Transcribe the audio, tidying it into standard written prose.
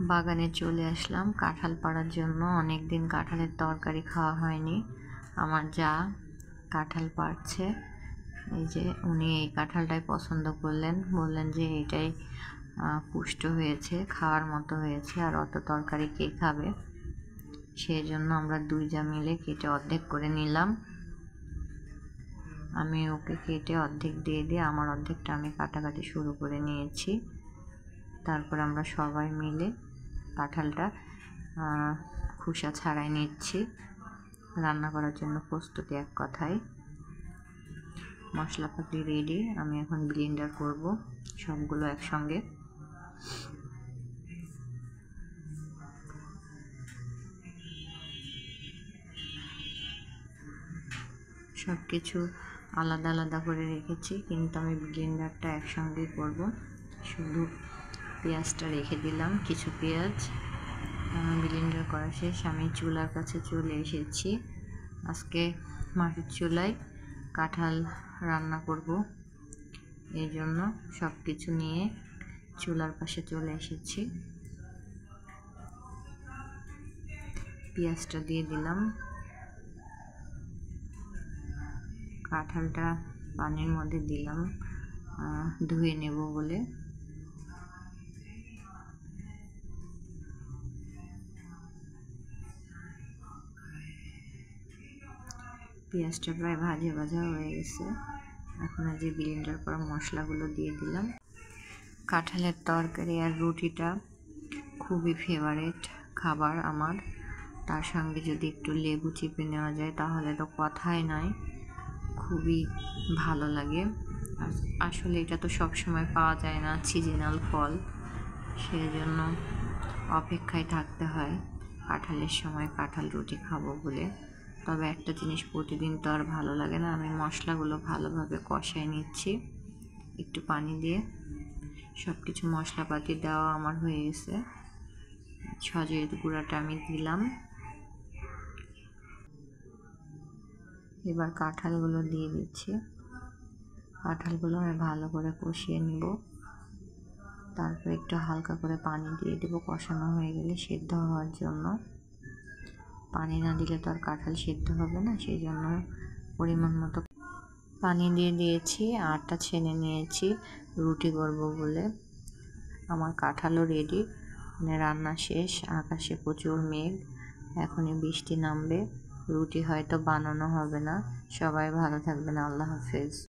বাগানে চলে আসলাম কাঁঠাল পাড়ার জন্য। অনেক দিন কাঁঠালের তরকারি খাওয়া হয়নি। আমার যা কাঁঠাল পাড়ছে, এই যে উনি এই কাঁঠালটাই পছন্দ করলেন, বললেন যে এটাই পুষ্ট হয়েছে, খাওয়ার মতো হয়েছে, আর অত তরকারি কে খাবে। সেই জন্য আমরা দুইজা মিলে কেটে অর্ধেক করে নিলাম। আমি ওকে কেটে অর্ধেক দিয়ে আমার অর্ধেকটা আমি কাটাকাটি শুরু করে নিয়েছি। তারপর আমরা সবাই মিলে কাঁঠালটা খোসা ছাড়াই নিচ্ছি। রান্না করার জন্য প্রস্তুতি এক কথায়। মশলাপাতি রেডি। আমি এখন ব্লেন্ডার করব সবগুলো একসঙ্গে। সব কিছু আলাদা আলাদা করে রেখেছি, কিন্তু আমি ব্লেন্ডারটা একসঙ্গেই করব। শুধু পেঁয়াজটা রেখে দিলাম, কিছু পেঁয়াজ। ব্লেন্ডার করা শেষ। আমি চুলার কাছে চলে এসেছি। আজকে মাটির চুলায় কাঁঠাল রান্না করব, এই জন্য সব কিছু নিয়ে চুলার পাশে চলে এসেছি। পেঁয়াজটা দিয়ে দিলাম। কাঁঠালটা পানির মধ্যে দিলাম ধুয়ে নেব বলে। পেঁয়াজটা প্রায় ভাজা ভাজা হয়ে গেছে। এখন যে ব্লেন্ডার করা মশলাগুলো দিয়ে দিলাম। কাঁঠালের তরকারি আর রুটিটা খুবই ফেভারিট খাবার আমার। তার সঙ্গে যদি একটু লেবু চিপে নেওয়া যায় তাহলে তো কথাই নয়, খুবই ভালো লাগে। আসলে এটা তো সব সময় পাওয়া যায় না, সিজনাল ফল, সেই জন্য অপেক্ষায় থাকতে হয় কাঁঠালের সময় কাঁঠাল রুটি খাবো বলে। তবে একটা জিনিস প্রতিদিন তো আর ভালো লাগে না। আমি মশলাগুলো ভালোভাবে কষাই নিচ্ছি একটু পানি দিয়ে। সব কিছু মশলাপাতি দেওয়া আমার হয়ে গেছে। সজের গুঁড়াটা আমি দিলাম। এবার কাঁঠালগুলো দিয়ে দিচ্ছি। কাঁঠালগুলো আমি ভালো করে কষিয়ে নিব। তারপর একটু হালকা করে পানি দিয়ে দেবো, কষানো হয়ে গেলে সেদ্ধ হওয়ার জন্য। পানি না দিলে তো আর কাঁঠাল সেদ্ধ হবে না, সেই জন্য পরিমাণ মতো পানি দিয়ে দিয়েছি। আটা ছেনে নিয়েছি রুটি করব বলে। আমার কাঁঠালও রেডি, মানে রান্না শেষ। আকাশে প্রচুর মেঘ, এখনই বৃষ্টি নামবে। রুটি হয়তো বানানো হবে না। সবাই ভালো থাকবেন। আল্লাহ হাফেজ।